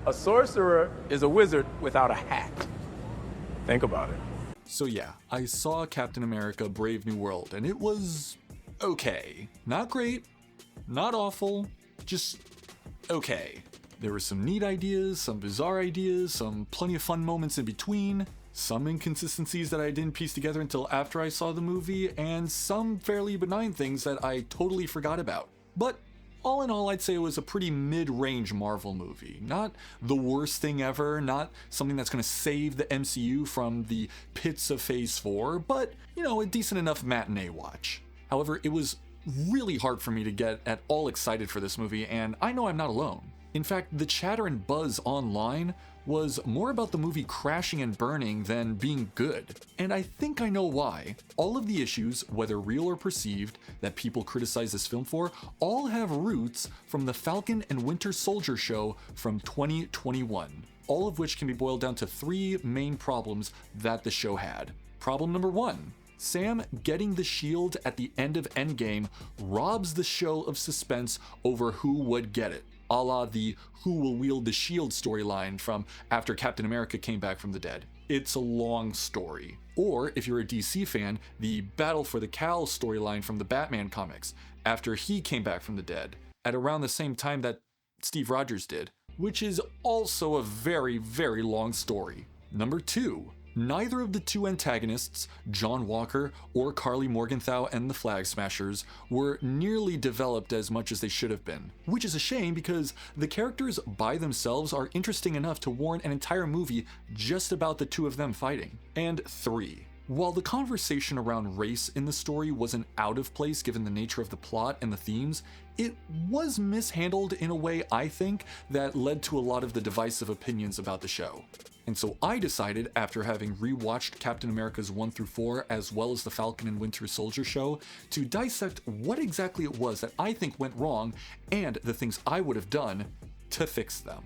A sorcerer is a wizard without a hat. Think about it. So yeah, I saw Captain America Brave New World, and it was okay. Not great, not awful, just okay. There were some neat ideas, some bizarre ideas, some plenty of fun moments in between, some inconsistencies that I didn't piece together until after I saw the movie, and some fairly benign things that I totally forgot about. But all in all, I'd say it was a pretty mid-range Marvel movie. Not the worst thing ever, not something that's going to save the MCU from the pits of Phase 4, but, a decent enough matinee watch. However, it was really hard for me to get at all excited for this movie, and I know I'm not alone. In fact, the chatter and buzz online was more about the movie crashing and burning than being good. And I think I know why. All of the issues, whether real or perceived, that people criticize this film for, all have roots from the Falcon and Winter Soldier show from 2021. All of which can be boiled down to three main problems that the show had. Problem number one. Sam getting the shield at the end of Endgame robs the show of suspense over who would get it. A la the who will wield the shield storyline from after Captain America came back from the dead. It's a long story. Or, if you're a DC fan, the Battle for the Cowl storyline from the Batman comics, after he came back from the dead, at around the same time that Steve Rogers did, which is also a very, very long story. Number two. Neither of the two antagonists, John Walker or Carly Morgenthau and the Flag Smashers, were nearly developed as much as they should have been. Which is a shame because the characters by themselves are interesting enough to warrant an entire movie just about the two of them fighting. And three. While the conversation around race in the story wasn't out of place given the nature of the plot and the themes, it was mishandled in a way, I think, that led to a lot of the divisive opinions about the show. And so I decided, after having rewatched Captain America's 1 through 4 as well as the Falcon and Winter Soldier show, to dissect what exactly it was that I think went wrong and the things I would have done to fix them.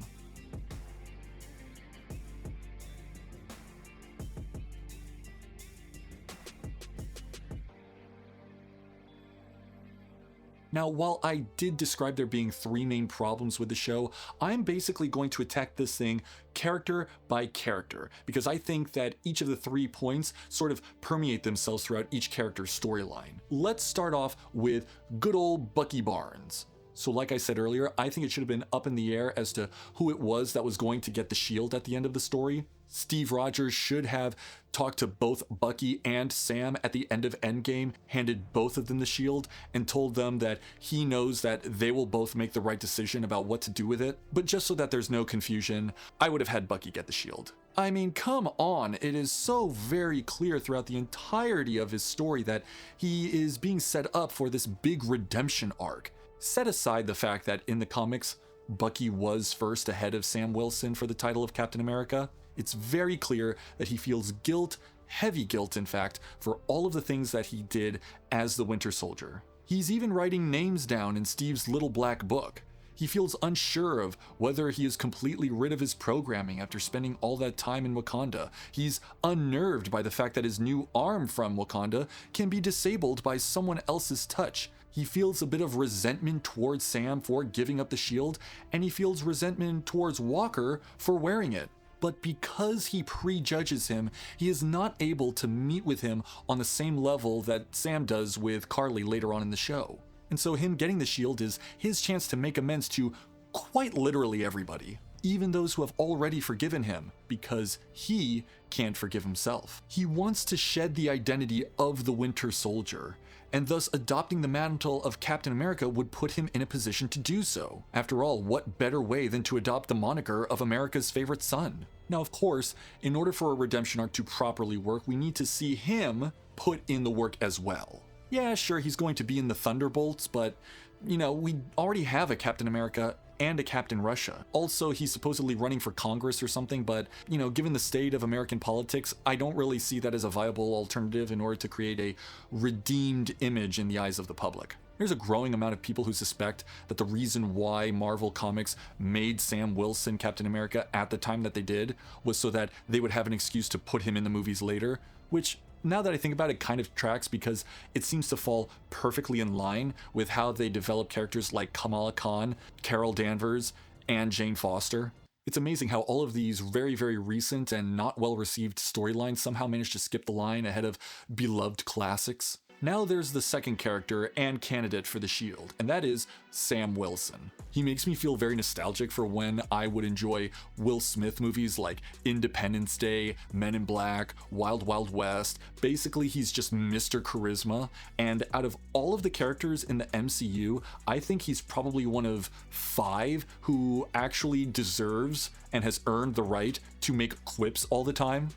Now, while I did describe there being three main problems with the show, I'm basically going to attack this thing character by character, because I think that each of the 3 points sort of permeate themselves throughout each character's storyline. Let's start off with good old Bucky Barnes. So like I said earlier, I think it should have been up in the air as to who it was that was going to get the shield at the end of the story. Steve Rogers should have talked to both Bucky and Sam at the end of Endgame, handed both of them the shield, and told them that he knows that they will both make the right decision about what to do with it. But just so that there's no confusion, I would have had Bucky get the shield. I mean, come on, it is so very clear throughout the entirety of his story that he is being set up for this big redemption arc. Set aside the fact that in the comics, Bucky was first ahead of Sam Wilson for the title of Captain America. It's very clear that he feels guilt, heavy guilt in fact, for all of the things that he did as the Winter Soldier. He's even writing names down in Steve's little black book. He feels unsure of whether he is completely rid of his programming after spending all that time in Wakanda. He's unnerved by the fact that his new arm from Wakanda can be disabled by someone else's touch. He feels a bit of resentment towards Sam for giving up the shield, and he feels resentment towards Walker for wearing it. But because he prejudges him, he is not able to meet with him on the same level that Sam does with Carly later on in the show. And so him getting the shield is his chance to make amends to quite literally everybody, even those who have already forgiven him, because he can't forgive himself. He wants to shed the identity of the Winter Soldier, and thus adopting the mantle of Captain America would put him in a position to do so. After all, what better way than to adopt the moniker of America's favorite son? Now, of course, in order for a redemption arc to properly work, we need to see him put in the work as well. Yeah, sure, he's going to be in the Thunderbolts, but, we already have a Captain America and a Captain Russia. Also, he's supposedly running for Congress or something, but, given the state of American politics, I don't really see that as a viable alternative in order to create a redeemed image in the eyes of the public. There's a growing amount of people who suspect that the reason why Marvel Comics made Sam Wilson Captain America at the time that they did was so that they would have an excuse to put him in the movies later, which, now that I think about it, kind of tracks because it seems to fall perfectly in line with how they develop characters like Kamala Khan, Carol Danvers, and Jane Foster. It's amazing how all of these very, very recent and not well-received storylines somehow managed to skip the line ahead of beloved classics. Now there's the second character and candidate for the Shield, and that is Sam Wilson. He makes me feel very nostalgic for when I would enjoy Will Smith movies like Independence Day, Men in Black, Wild Wild West. Basically, he's just Mr. Charisma, and out of all of the characters in the MCU, I think he's probably one of 5 who actually deserves and has earned the right to make quips all the time.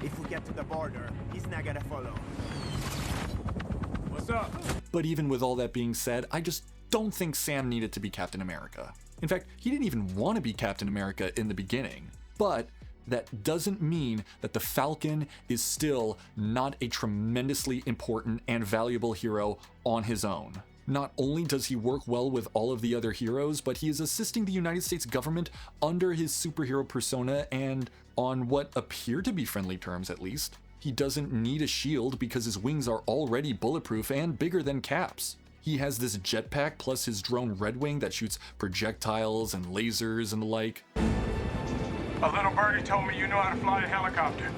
If we get to the border, he's not gonna follow. What's up? But even with all that being said, I just don't think Sam needed to be Captain America. In fact, he didn't even want to be Captain America in the beginning. But that doesn't mean that the Falcon is still not a tremendously important and valuable hero on his own. Not only does he work well with all of the other heroes, but he is assisting the United States government under his superhero persona and on what appear to be friendly terms at least. He doesn't need a shield because his wings are already bulletproof and bigger than Cap's. He has this jetpack plus his drone Red Wing that shoots projectiles and lasers and the like. A little birdie told me you know how to fly a helicopter.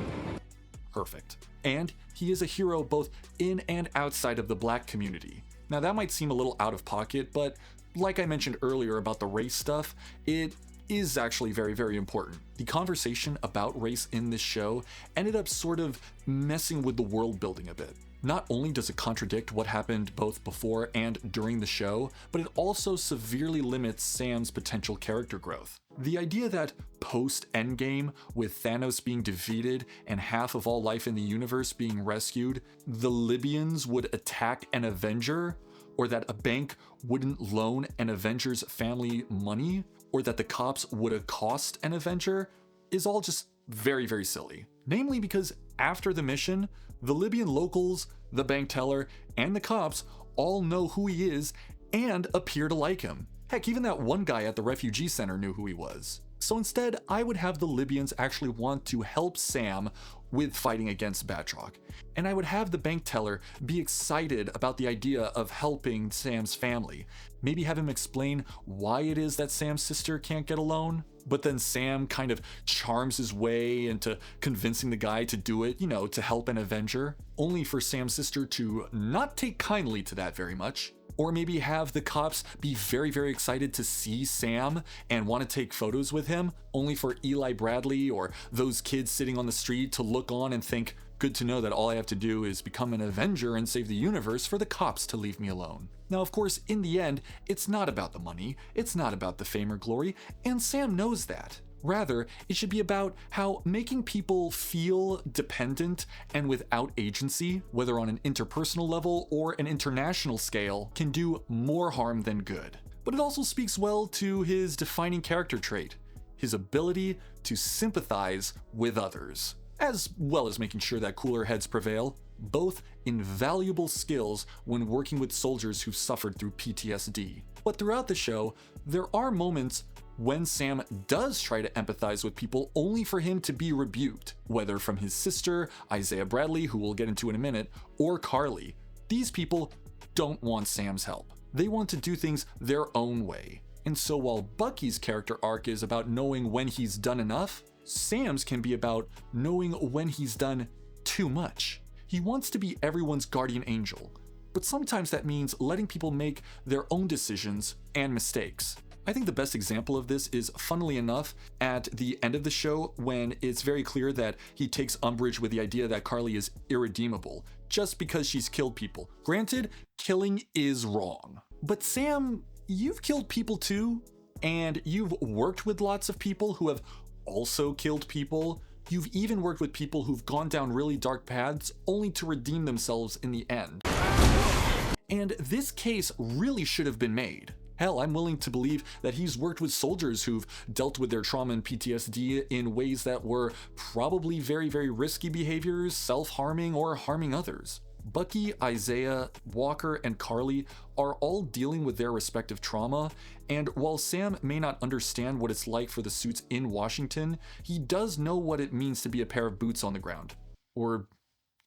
Perfect. And he is a hero both in and outside of the Black community. Now that might seem a little out of pocket, but like I mentioned earlier about the race stuff, it is actually very, very important. The conversation about race in this show ended up sort of messing with the world building a bit. Not only does it contradict what happened both before and during the show, but it also severely limits Sam's potential character growth. The idea that post-Endgame, with Thanos being defeated and half of all life in the universe being rescued, the Libyans would attack an Avenger, or that a bank wouldn't loan an Avenger's family money, or that the cops would accost an Avenger, is all just very, very silly. Namely because after the mission, the Libyan locals, the bank teller, and the cops all know who he is and appear to like him. Heck, even that one guy at the refugee center knew who he was. So instead, I would have the Libyans actually want to help Sam with fighting against Batroc. And I would have the bank teller be excited about the idea of helping Sam's family. Maybe have him explain why it is that Sam's sister can't get a loan, but then Sam kind of charms his way into convincing the guy to do it, to help an Avenger, only for Sam's sister to not take kindly to that very much. Or maybe have the cops be very, very excited to see Sam and want to take photos with him, only for Eli Bradley or those kids sitting on the street to look on and think, good to know that all I have to do is become an Avenger and save the universe for the cops to leave me alone. Now, of course, in the end, it's not about the money, it's not about the fame or glory, and Sam knows that. Rather, it should be about how making people feel dependent and without agency, whether on an interpersonal level or an international scale, can do more harm than good. But it also speaks well to his defining character trait, his ability to sympathize with others, as well as making sure that cooler heads prevail, both invaluable skills when working with soldiers who've suffered through PTSD. But throughout the show, there are moments when Sam does try to empathize with people only for him to be rebuked, whether from his sister, Isaiah Bradley, who we'll get into in a minute, or Carly. These people don't want Sam's help. They want to do things their own way. And so while Bucky's character arc is about knowing when he's done enough, Sam's can be about knowing when he's done too much. He wants to be everyone's guardian angel, but sometimes that means letting people make their own decisions and mistakes. I think the best example of this is, funnily enough, at the end of the show when it's very clear that he takes umbrage with the idea that Carly is irredeemable just because she's killed people. Granted, killing is wrong. But Sam, you've killed people too, and you've worked with lots of people who have also killed people. You've even worked with people who've gone down really dark paths only to redeem themselves in the end. And this case really should have been made. Hell, I'm willing to believe that he's worked with soldiers who've dealt with their trauma and PTSD in ways that were probably very, very risky behaviors, self-harming, or harming others. Bucky, Isaiah, Walker, and Carly are all dealing with their respective trauma, and while Sam may not understand what it's like for the suits in Washington, he does know what it means to be a pair of boots on the ground. Or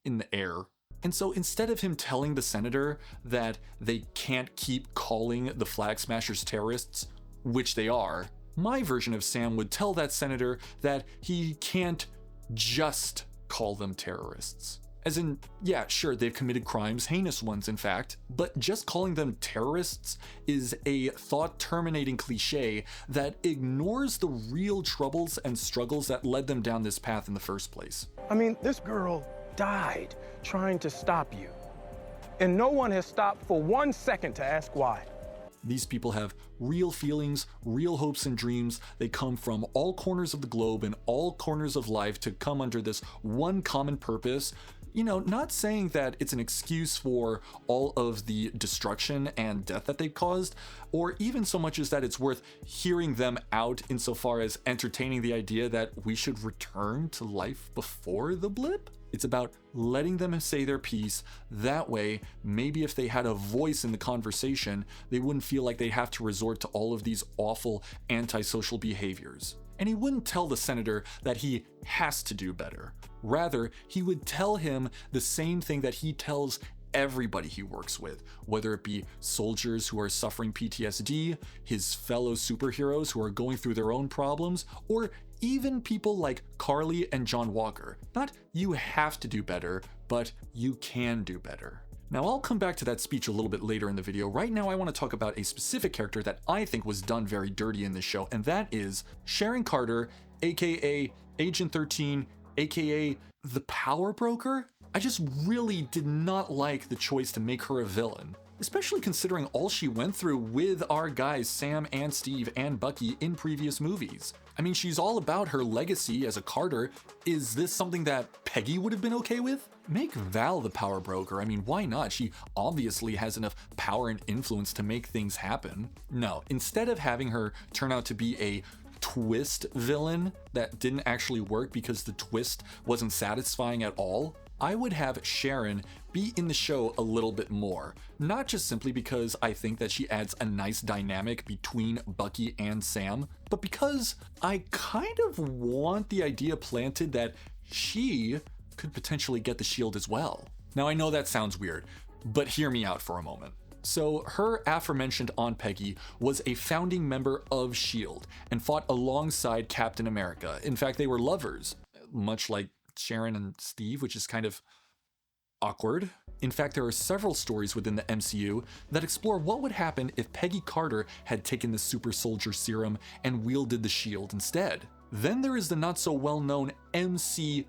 in the air. And so instead of him telling the senator that they can't keep calling the Flag Smashers terrorists, which they are, My version of Sam would tell that senator that he can't just call them terrorists. As in, yeah, sure, they've committed crimes, heinous ones in fact, but just calling them terrorists is a thought-terminating cliche that ignores the real troubles and struggles that led them down this path in the first place. I mean, this girl died trying to stop you. And no one has stopped for 1 second to ask why. These people have real feelings, real hopes and dreams. They come from all corners of the globe and all corners of life to come under this one common purpose. You know, not saying that it's an excuse for all of the destruction and death that they've caused, or even so much as that it's worth hearing them out insofar as entertaining the idea that we should return to life before the blip. It's about letting them say their piece. That way, maybe if they had a voice in the conversation, they wouldn't feel like they have to resort to all of these awful antisocial behaviors. And he wouldn't tell the senator that he has to do better. Rather, he would tell him the same thing that he tells everybody he works with, whether it be soldiers who are suffering PTSD, his fellow superheroes who are going through their own problems, or even people like Carly and John Walker. Not you have to do better, but you can do better. Now I'll come back to that speech a little bit later in the video. Right now I want to talk about a specific character that I think was done very dirty in this show, and that is Sharon Carter, aka Agent 13, aka the Power Broker. I just really did not like the choice to make her a villain, especially considering all she went through with our guys Sam and Steve and Bucky in previous movies. I mean, she's all about her legacy as a Carter. Is this something that Peggy would have been okay with? Make Val the Power Broker. I mean, why not? She obviously has enough power and influence to make things happen. No, instead of having her turn out to be a twist villain that didn't actually work because the twist wasn't satisfying at all, I would have Sharon be in the show a little bit more. Not just simply because I think that she adds a nice dynamic between Bucky and Sam, but because I kind of want the idea planted that she could potentially get the shield as well. Now I know that sounds weird, but hear me out for a moment. So her aforementioned Aunt Peggy was a founding member of S.H.I.E.L.D. and fought alongside Captain America. In fact, they were lovers, much like Sharon and Steve, which is kind of awkward. In fact, there are several stories within the MCU that explore what would happen if Peggy Carter had taken the super soldier serum and wielded the shield instead. Then there is the not so well-known MC2.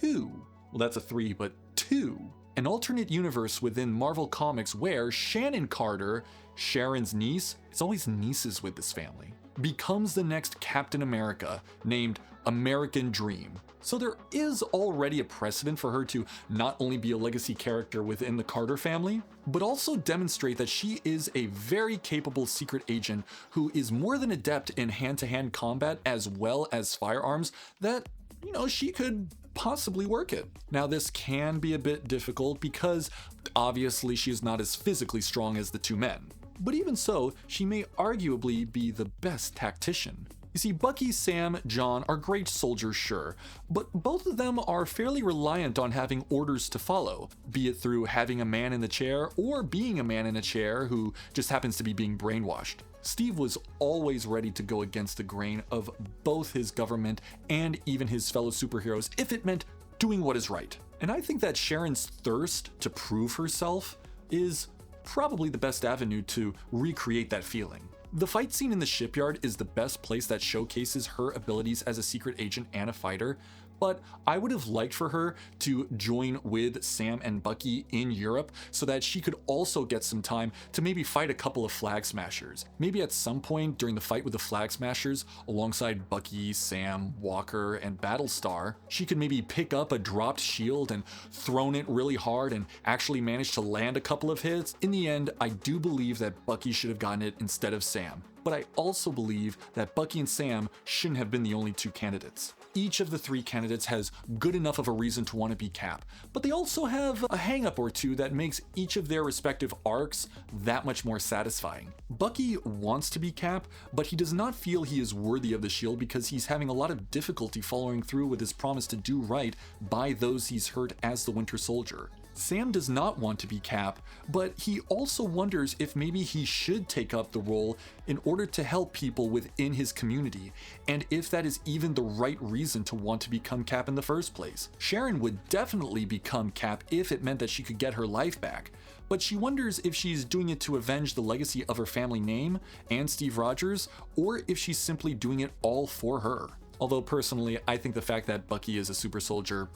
Well, that's a 3, but 2. An alternate universe within Marvel Comics where Shannon Carter, Sharon's niece, it's always nieces with this family, becomes the next Captain America, named American Dream. So there is already a precedent for her to not only be a legacy character within the Carter family, but also demonstrate that she is a very capable secret agent who is more than adept in hand-to-hand combat as well as firearms, that, you know, she could possibly work it. Now this can be a bit difficult because obviously she is not as physically strong as the two men. But even so, she may arguably be the best tactician. You see, Bucky, Sam, John are great soldiers, sure, but both of them are fairly reliant on having orders to follow, be it through having a man in the chair or being a man in a chair who just happens to be being brainwashed. Steve was always ready to go against the grain of both his government and even his fellow superheroes if it meant doing what is right. And I think that Sharon's thirst to prove herself is probably the best avenue to recreate that feeling. The fight scene in the shipyard is the best place that showcases her abilities as a secret agent and a fighter, but I would have liked for her to join with Sam and Bucky in Europe so that she could also get some time to maybe fight a couple of Flag Smashers. Maybe at some point during the fight with the Flag Smashers, alongside Bucky, Sam, Walker, and Battlestar, she could maybe pick up a dropped shield and thrown it really hard and actually manage to land a couple of hits. In the end, I do believe that Bucky should have gotten it instead of Sam. But I also believe that Bucky and Sam shouldn't have been the only two candidates. Each of the three candidates has good enough of a reason to want to be Cap, but they also have a hang-up or two that makes each of their respective arcs that much more satisfying. Bucky wants to be Cap, but he does not feel he is worthy of the shield because he's having a lot of difficulty following through with his promise to do right by those he's hurt as the Winter Soldier. Sam does not want to be Cap, but he also wonders if maybe he should take up the role in order to help people within his community, and if that is even the right reason to want to become Cap in the first place. Sharon would definitely become Cap if it meant that she could get her life back, but she wonders if she's doing it to avenge the legacy of her family name and Steve Rogers, or if she's simply doing it all for her. Although personally, I think the fact that Bucky is a super soldier,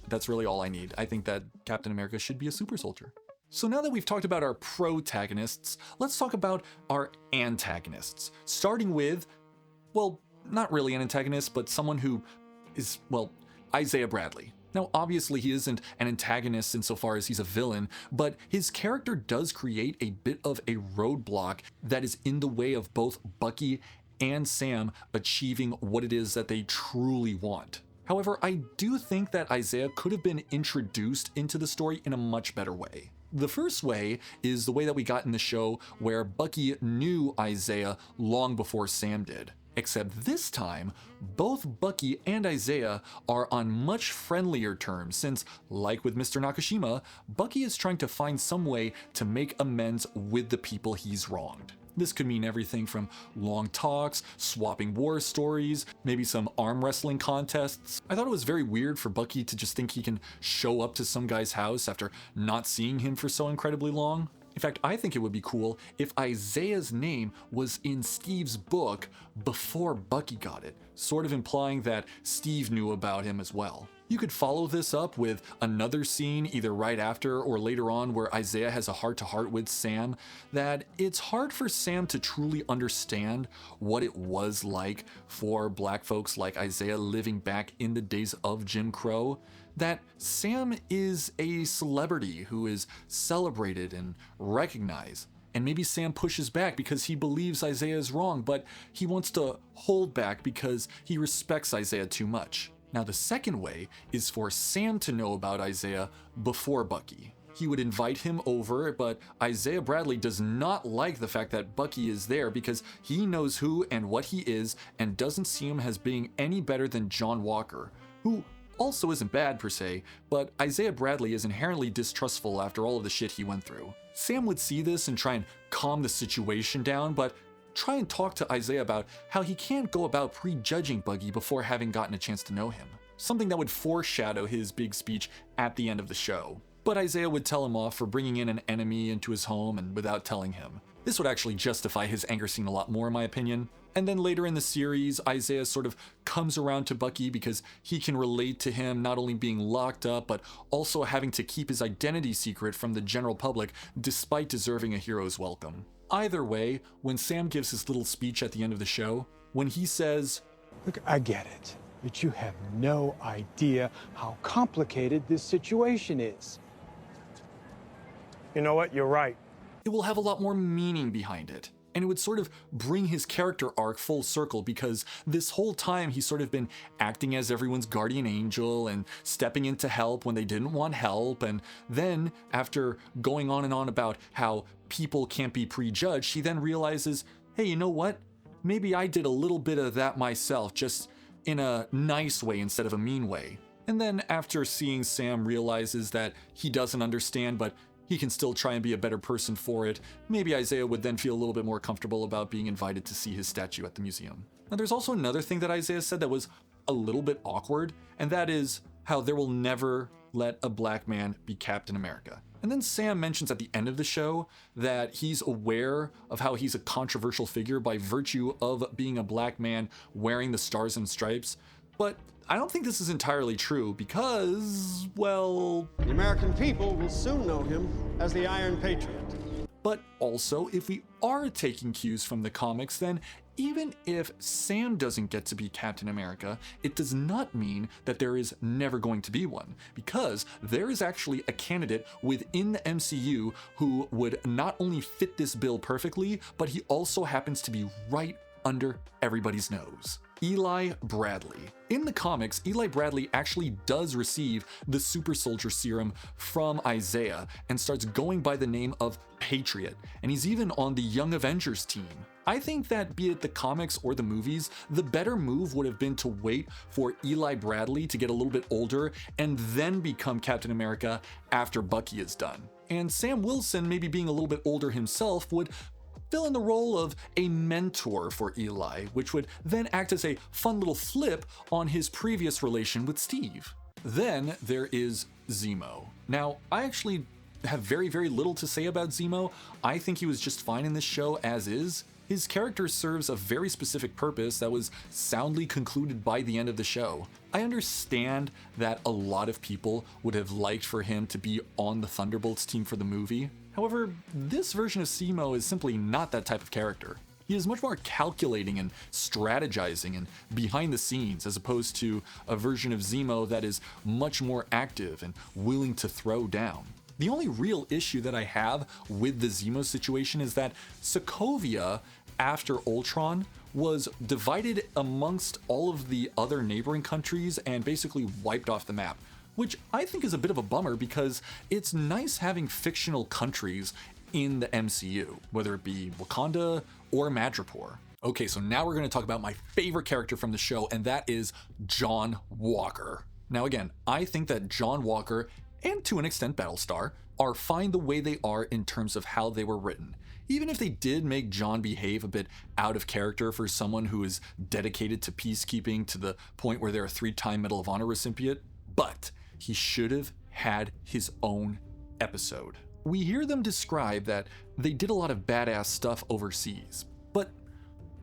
that's really all I need. I think that Captain America should be a super soldier. So now that we've talked about our protagonists, let's talk about our antagonists. Starting with, well, not really an antagonist, but someone who is, well, Isaiah Bradley. Now, obviously he isn't an antagonist insofar as he's a villain, but his character does create a bit of a roadblock that is in the way of both Bucky and Sam achieving what it is that they truly want. However, I do think that Isaiah could have been introduced into the story in a much better way. The first way is the way that we got in the show where Bucky knew Isaiah long before Sam did. Except this time, both Bucky and Isaiah are on much friendlier terms since, like with Mr. Nakashima, Bucky is trying to find some way to make amends with the people he's wronged. This could mean everything from long talks, swapping war stories, maybe some arm wrestling contests. I thought it was very weird for Bucky to just think he can show up to some guy's house after not seeing him for so incredibly long. In fact, I think it would be cool if Isaiah's name was in Steve's book before Bucky got it, sort of implying that Steve knew about him as well. You could follow this up with another scene either right after or later on where Isaiah has a heart-to-heart with Sam, that it's hard for Sam to truly understand what it was like for black folks like Isaiah living back in the days of Jim Crow, that Sam is a celebrity who is celebrated and recognized. And maybe Sam pushes back because he believes Isaiah is wrong, but he wants to hold back because he respects Isaiah too much. Now, the second way is for Sam to know about Isaiah before Bucky. He would invite him over, but Isaiah Bradley does not like the fact that Bucky is there because he knows who and what he is and doesn't see him as being any better than John Walker, who also isn't bad per se, but Isaiah Bradley is inherently distrustful after all of the shit he went through. Sam would see this and try and calm the situation down, but try and talk to Isaiah about how he can't go about prejudging Bucky before having gotten a chance to know him. Something that would foreshadow his big speech at the end of the show. But Isaiah would tell him off for bringing in an enemy into his home and without telling him. This would actually justify his anger scene a lot more in my opinion. And then later in the series, Isaiah sort of comes around to Bucky because he can relate to him not only being locked up, but also having to keep his identity secret from the general public despite deserving a hero's welcome. Either way, when Sam gives his little speech at the end of the show, when he says, Look, I get it, but you have no idea how complicated this situation is. You know what? You're right. it will have a lot more meaning behind it. And it would sort of bring his character arc full circle because this whole time he's sort of been acting as everyone's guardian angel and stepping in to help when they didn't want help. And then after going on and on about how people can't be prejudged, he then realizes, hey, you know what? Maybe I did a little bit of that myself, just in a nice way instead of a mean way. And then after seeing Sam realizes that he doesn't understand, but he can still try and be a better person for it, maybe Isaiah would then feel a little bit more comfortable about being invited to see his statue at the museum. Now there's also another thing that Isaiah said that was a little bit awkward, and that is how there will never let a black man be Captain America. And then Sam mentions at the end of the show that he's aware of how he's a controversial figure by virtue of being a black man wearing the stars and stripes, but I don't think this is entirely true because, well... the American people will soon know him as the Iron Patriot. But also, if we are taking cues from the comics, then even if Sam doesn't get to be Captain America, it does not mean that there is never going to be one, because there is actually a candidate within the MCU who would not only fit this bill perfectly, but he also happens to be right under everybody's nose. Eli Bradley. In the comics, Eli Bradley actually does receive the super soldier serum from Isaiah and starts going by the name of Patriot, and he's even on the Young Avengers team. I think that, be it the comics or the movies, the better move would have been to wait for Eli Bradley to get a little bit older and then become Captain America after Bucky is done. And Sam Wilson, maybe being a little bit older himself, would fill in the role of a mentor for Eli, which would then act as a fun little flip on his previous relation with Steve. Then there is Zemo. Now, I actually have very little to say about Zemo. I think he was just fine in this show as is. His character serves a very specific purpose that was soundly concluded by the end of the show. I understand that a lot of people would have liked for him to be on the Thunderbolts team for the movie. However, this version of Zemo is simply not that type of character. He is much more calculating and strategizing and behind the scenes, as opposed to a version of Zemo that is much more active and willing to throw down. The only real issue that I have with the Zemo situation is that Sokovia, after Ultron, was divided amongst all of the other neighboring countries and basically wiped off the map, which I think is a bit of a bummer because it's nice having fictional countries in the MCU, whether it be Wakanda or Madripoor. Okay, so now we're going to talk about my favorite character from the show, and that is John Walker. Now again, I think that John Walker, and to an extent Battlestar, are fine the way they are in terms of how they were written. Even if they did make John behave a bit out of character for someone who is dedicated to peacekeeping to the point where they're a 3-time Medal of Honor recipient, but he should have had his own episode. We hear them describe that they did a lot of badass stuff overseas, but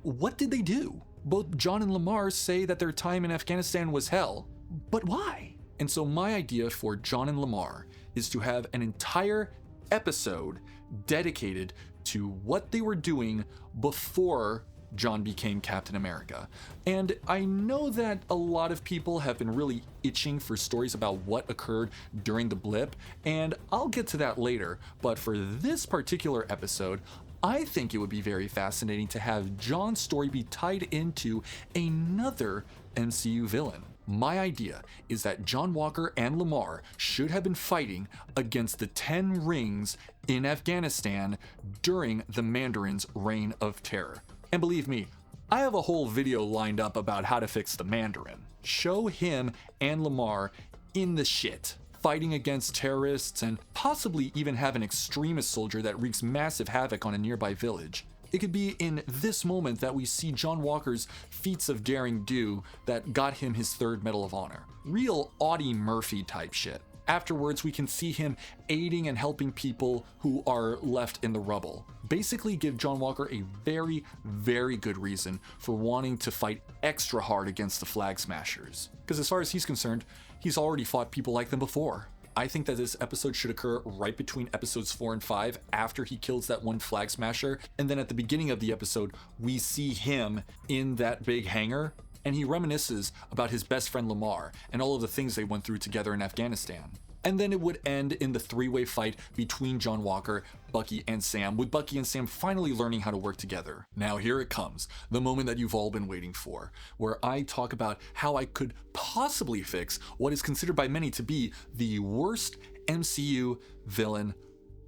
what did they do? Both John and Lamar say that their time in Afghanistan was hell, but why? And so my idea for John and Lamar is to have an entire episode dedicated to what they were doing before John became Captain America. And I know that a lot of people have been really itching for stories about what occurred during the blip, and I'll get to that later, but for this particular episode, I think it would be very fascinating to have John's story be tied into another MCU villain. My idea is that John Walker and Lamar should have been fighting against the 10 rings in Afghanistan during the Mandarin's reign of terror. And believe me, I have a whole video lined up about how to fix the Mandarin. Show him and Lamar in the shit, fighting against terrorists, and possibly even have an extremist soldier that wreaks massive havoc on a nearby village. It could be in this moment that we see John Walker's feats of daring do that got him his 3rd Medal of Honor. Real Audie Murphy type shit. Afterwards, we can see him aiding and helping people who are left in the rubble. Basically give John Walker a very good reason for wanting to fight extra hard against the Flag Smashers. Because as far as he's concerned, he's already fought people like them before. I think that this episode should occur right between episodes 4 and 5 after he kills that one Flag Smasher, and then at the beginning of the episode, we see him in that big hangar, and he reminisces about his best friend Lamar and all of the things they went through together in Afghanistan. And then it would end in the 3-way fight between John Walker, Bucky, and Sam, with Bucky and Sam finally learning how to work together. Now here it comes, the moment that you've all been waiting for, where I talk about how I could possibly fix what is considered by many to be the worst MCU villain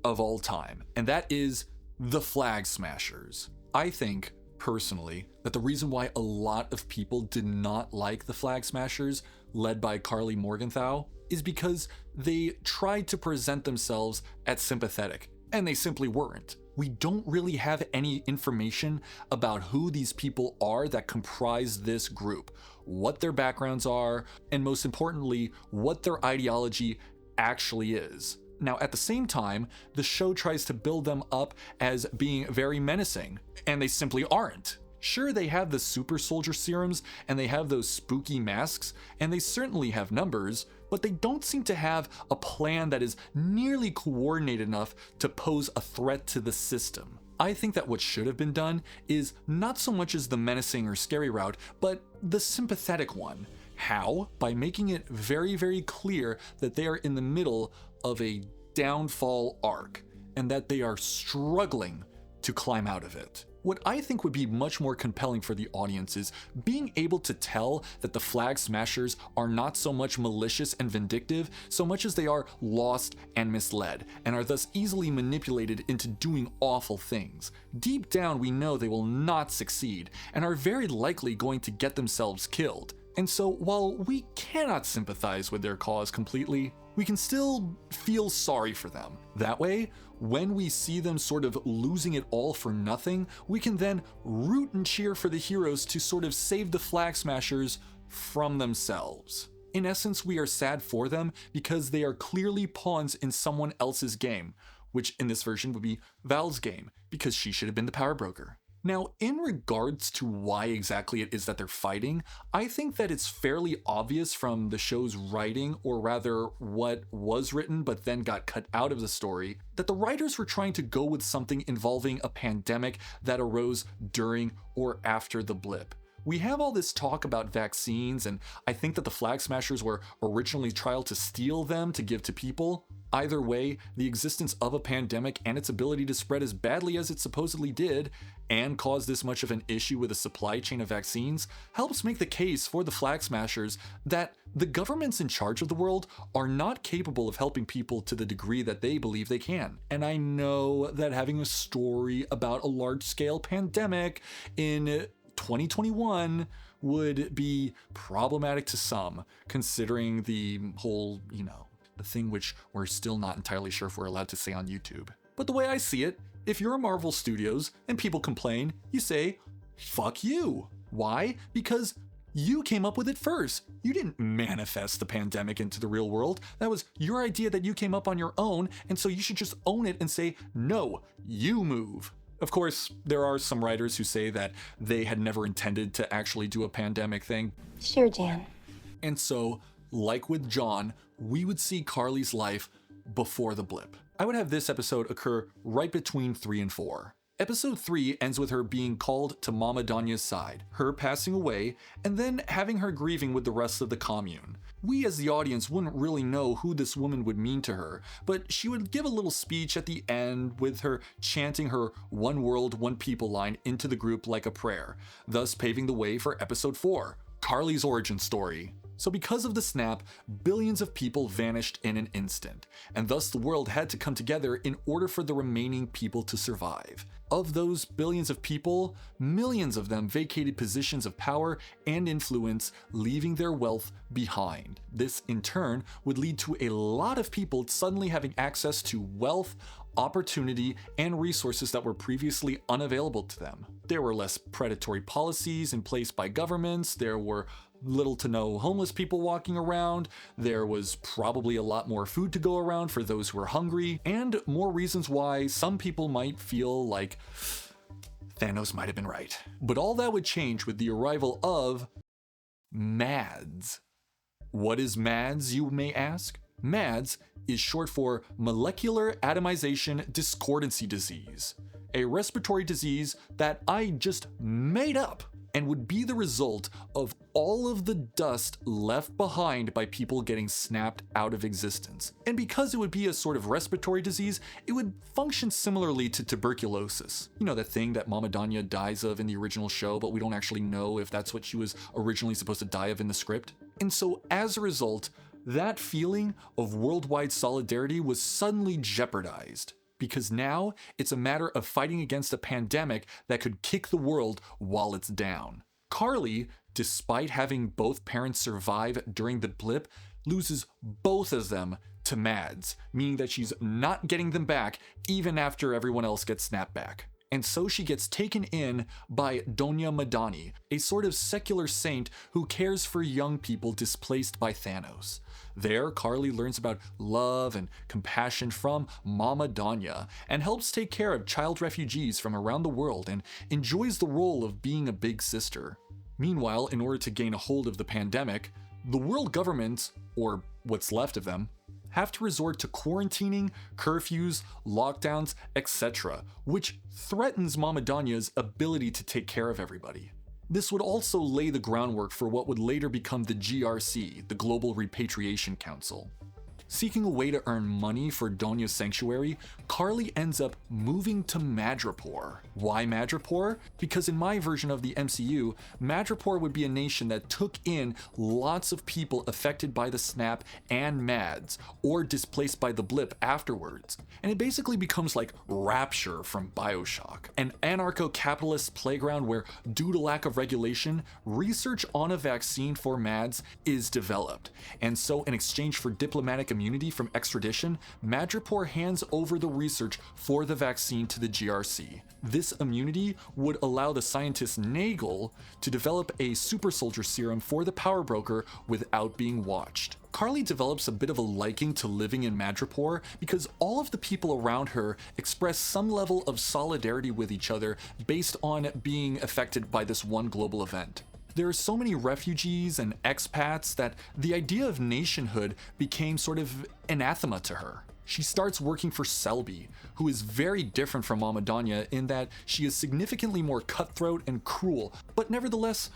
of all time, and that is the Flag Smashers. I think, personally, that the reason why a lot of people did not like the Flag Smashers, led by Carly Morgenthau, is because they tried to present themselves as sympathetic, and they simply weren't. We don't really have any information about who these people are that comprise this group, what their backgrounds are, and most importantly, what their ideology actually is. Now, at the same time, the show tries to build them up as being very menacing, and they simply aren't. Sure, they have the super soldier serums, and they have those spooky masks, and they certainly have numbers, but they don't seem to have a plan that is nearly coordinated enough to pose a threat to the system. I think that what should have been done is not so much as the menacing or scary route, but the sympathetic one. How? By making it very clear that they are in the middle of a downfall arc, and that they are struggling to climb out of it. What I think would be much more compelling for the audience is being able to tell that the Flag Smashers are not so much malicious and vindictive, so much as they are lost and misled, and are thus easily manipulated into doing awful things. Deep down, we know they will not succeed, and are very likely going to get themselves killed. And so, while we cannot sympathize with their cause completely, we can still feel sorry for them. That way, when we see them sort of losing it all for nothing, we can then root and cheer for the heroes to sort of save the Flag Smashers from themselves. In essence, we are sad for them because they are clearly pawns in someone else's game, which in this version would be Val's game, because she should have been the power broker. Now, in regards to why exactly it is that they're fighting, I think that it's fairly obvious from the show's writing, or rather what was written but then got cut out of the story, that the writers were trying to go with something involving a pandemic that arose during or after the blip. We have all this talk about vaccines, and I think that the Flag Smashers were originally trying to steal them to give to people. Either way, the existence of a pandemic and its ability to spread as badly as it supposedly did, and cause this much of an issue with a supply chain of vaccines, helps make the case for the Flag Smashers that the governments in charge of the world are not capable of helping people to the degree that they believe they can. And I know that having a story about a large-scale pandemic in 2021 would be problematic to some, considering the whole, the thing which we're still not entirely sure if we're allowed to say on YouTube. But the way I see it, if you're a Marvel Studios and people complain, you say, fuck you. Why? Because you came up with it first. You didn't manifest the pandemic into the real world. That was your idea that you came up on your own, and so you should just own it and say, no, you move. Of course, there are some writers who say that they had never intended to actually do a pandemic thing. Sure, Jan. And so, like with John, we would see Carly's life before the blip. I would have this episode occur right between 3 and 4. Episode 3 ends with her being called to Mama Donya's side, her passing away, and then having her grieving with the rest of the commune. We as the audience wouldn't really know who this woman would mean to her, but she would give a little speech at the end with her chanting her "One World, One People" line into the group like a prayer, thus paving the way for episode 4, Carly's origin story. So because of the snap, billions of people vanished in an instant, and thus the world had to come together in order for the remaining people to survive. Of those billions of people, millions of them vacated positions of power and influence, leaving their wealth behind. This in turn would lead to a lot of people suddenly having access to wealth, opportunity, and resources that were previously unavailable to them. There were less predatory policies in place by governments, there were little to no homeless people walking around, there was probably a lot more food to go around for those who were hungry, and more reasons why some people might feel like Thanos might have been right. But all that would change with the arrival of MADS. What is MADS, you may ask? MADS is short for Molecular Atomization Discordancy Disease, a respiratory disease that I just made up and would be the result of all of the dust left behind by people getting snapped out of existence. And because it would be a sort of respiratory disease, it would function similarly to tuberculosis. You know, that thing that Mama Donya dies of in the original show, but we don't actually know if that's what she was originally supposed to die of in the script. And so as a result, that feeling of worldwide solidarity was suddenly jeopardized, because now it's a matter of fighting against a pandemic that could kick the world while it's down. Carly, despite having both parents survive during the blip, loses both of them to MADS, meaning that she's not getting them back even after everyone else gets snapped back. And so she gets taken in by Donya Madani, a sort of secular saint who cares for young people displaced by Thanos. There, Carly learns about love and compassion from Mama Donya and helps take care of child refugees from around the world and enjoys the role of being a big sister. Meanwhile, in order to gain a hold of the pandemic, the world governments, or what's left of them, have to resort to quarantining, curfews, lockdowns, etc., which threatens Mama Donya's ability to take care of everybody. This would also lay the groundwork for what would later become the GRC, the Global Repatriation Council. Seeking a way to earn money for Donya's sanctuary, Carly ends up moving to Madripoor. Why Madripoor? Because in my version of the MCU, Madripoor would be a nation that took in lots of people affected by the snap and MADS, or displaced by the blip afterwards. And it basically becomes like Rapture from BioShock, an anarcho-capitalist playground where, due to lack of regulation, research on a vaccine for MADS is developed. And so in exchange for diplomatic immunity from extradition, Madripoor hands over the research for the vaccine to the GRC. This immunity would allow the scientist Nagel to develop a super soldier serum for the power broker without being watched. Carly develops a bit of a liking to living in Madripoor because all of the people around her express some level of solidarity with each other based on being affected by this one global event. There are so many refugees and expats that the idea of nationhood became sort of anathema to her. She starts working for Selby, who is very different from Mama Donya in that she is significantly more cutthroat and cruel, but nevertheless,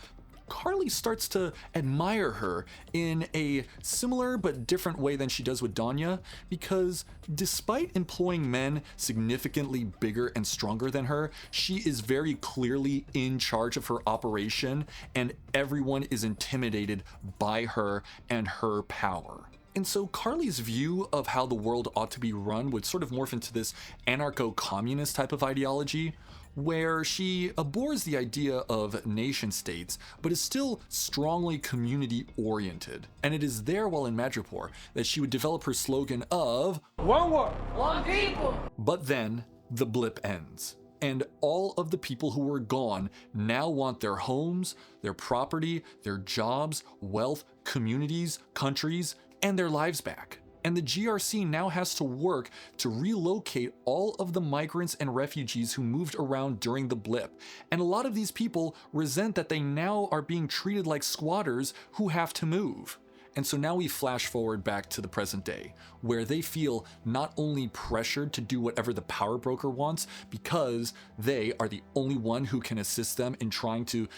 Carly starts to admire her in a similar but different way than she does with Donya, because despite employing men significantly bigger and stronger than her, she is very clearly in charge of her operation, and everyone is intimidated by her and her power. And so Carly's view of how the world ought to be run would sort of morph into this anarcho-communist type of ideology, where she abhors the idea of nation states, but is still strongly community-oriented. And it is there, while in Madripoor, that she would develop her slogan of One world. One people. But then, the blip ends. And all of the people who were gone now want their homes, their property, their jobs, wealth, communities, countries, and their lives back. And the GRC now has to work to relocate all of the migrants and refugees who moved around during the blip. And a lot of these people resent that they now are being treated like squatters who have to move. And so now we flash forward back to the present day, where they feel not only pressured to do whatever the power broker wants, because they are the only one who can assist them in trying to,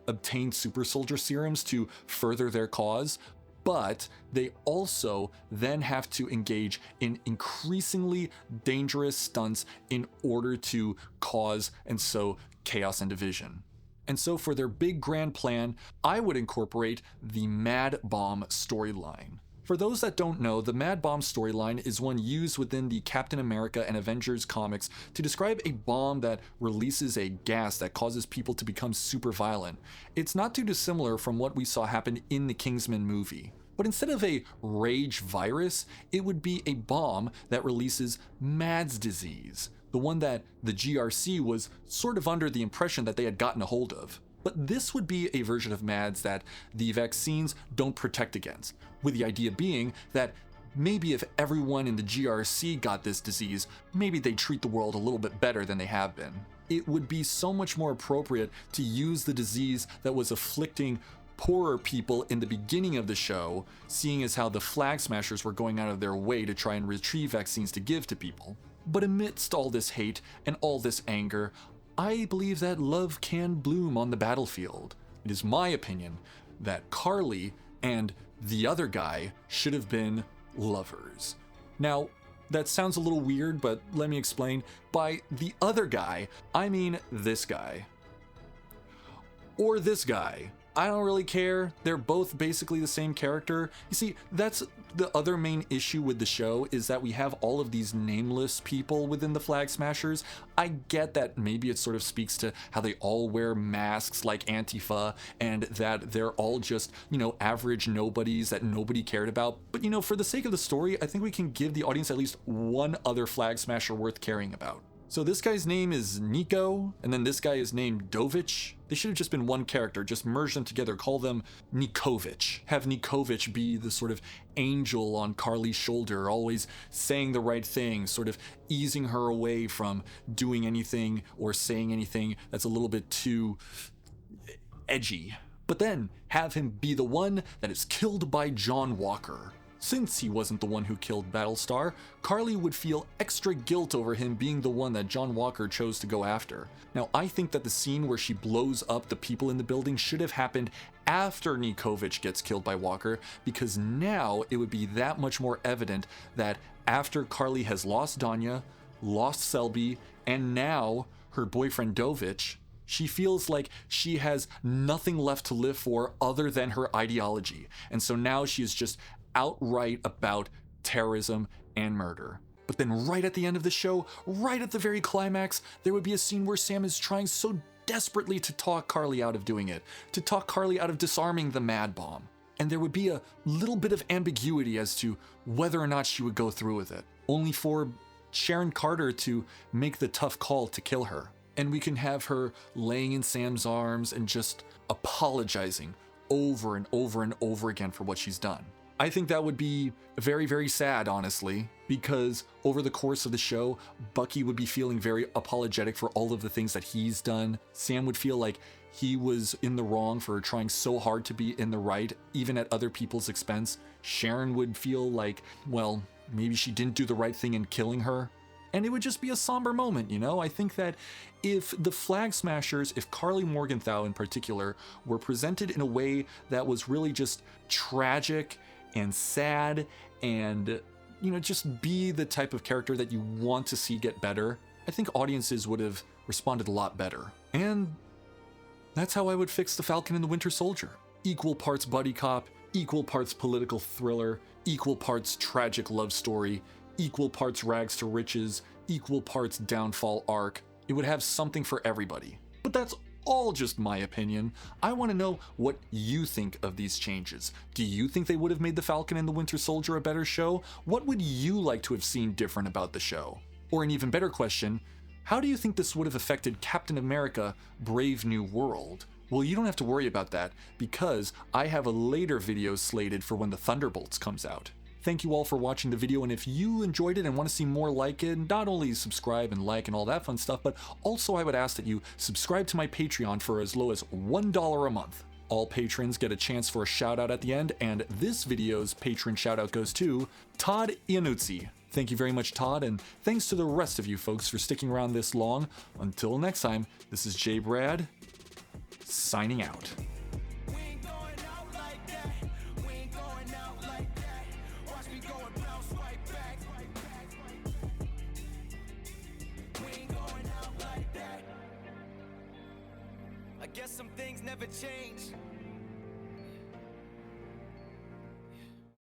obtain super soldier serums to further their cause, but they also then have to engage in increasingly dangerous stunts in order to cause and sow chaos and division. And so for their big grand plan, I would incorporate the Mad Bomb storyline. For those that don't know, the Mad Bomb storyline is one used within the Captain America and Avengers comics to describe a bomb that releases a gas that causes people to become super violent. It's not too dissimilar from what we saw happen in the Kingsman movie. But instead of a rage virus, it would be a bomb that releases MADS disease, the one that the GRC was sort of under the impression that they had gotten a hold of. But this would be a version of MADS that the vaccines don't protect against, with the idea being that maybe if everyone in the GRC got this disease, maybe they'd treat the world a little bit better than they have been. It would be so much more appropriate to use the disease that was afflicting poorer people in the beginning of the show, seeing as how the Flag Smashers were going out of their way to try and retrieve vaccines to give to people. But amidst all this hate and all this anger, I believe that love can bloom on the battlefield. It is my opinion that Carly and the other guy should have been lovers. Now, that sounds a little weird, but let me explain. By the other guy, I mean this guy. Or this guy. I don't really care. They're both basically the same character. You see, that's the other main issue with the show, is that we have all of these nameless people within the Flag Smashers. I get that maybe it sort of speaks to how they all wear masks like Antifa, and that they're all just, average nobodies that nobody cared about. But, for the sake of the story, I think we can give the audience at least one other Flag Smasher worth caring about. So this guy's name is Nico, and then this guy is named Dovich. They should have just been one character, just merge them together, call them Nikovich. Have Nikovich be the sort of angel on Carly's shoulder, always saying the right thing, sort of easing her away from doing anything or saying anything that's a little bit too edgy. But then have him be the one that is killed by John Walker. Since he wasn't the one who killed Battlestar, Carly would feel extra guilt over him being the one that John Walker chose to go after. Now, I think that the scene where she blows up the people in the building should have happened after Nikovic gets killed by Walker, because now it would be that much more evident that after Carly has lost Danya, lost Selby, and now her boyfriend Dovich, she feels like she has nothing left to live for other than her ideology. And so now she is just outright about terrorism and murder. But then right at the end of the show, right at the very climax, there would be a scene where Sam is trying so desperately to talk Carly out of doing it, to talk Carly out of disarming the mad bomb. And there would be a little bit of ambiguity as to whether or not she would go through with it, only for Sharon Carter to make the tough call to kill her. And we can have her laying in Sam's arms and just apologizing over and over and over again for what she's done. I think that would be very, very sad, honestly, because over the course of the show, Bucky would be feeling very apologetic for all of the things that he's done. Sam would feel like he was in the wrong for trying so hard to be in the right, even at other people's expense. Sharon would feel like, well, maybe she didn't do the right thing in killing her. And it would just be a somber moment, you know? I think that if the Flag Smashers, if Carly Morgenthau in particular, were presented in a way that was really just tragic and sad and, you know, just be the type of character that you want to see get better, I think audiences would have responded a lot better. And that's how I would fix the Falcon and the Winter Soldier. Equal parts buddy cop, equal parts political thriller, equal parts tragic love story, equal parts rags to riches, equal parts downfall arc. It would have something for everybody. But that's all just my opinion. I want to know what you think of these changes. Do you think they would have made the Falcon and the Winter Soldier a better show? What would you like to have seen different about the show? Or an even better question, how do you think this would have affected Captain America: Brave New World? Well, you don't have to worry about that because I have a later video slated for when the Thunderbolts comes out. Thank you all for watching the video, and if you enjoyed it and want to see more like it, not only subscribe and like and all that fun stuff, but also I would ask that you subscribe to my Patreon for as low as $1 a month. All patrons get a chance for a shout out at the end, and this video's patron shout out goes to Todd Iannuzzi. Thank you very much, Todd, and thanks to the rest of you folks for sticking around this long. Until next time, this is J. Brad, signing out. I guess some things never change.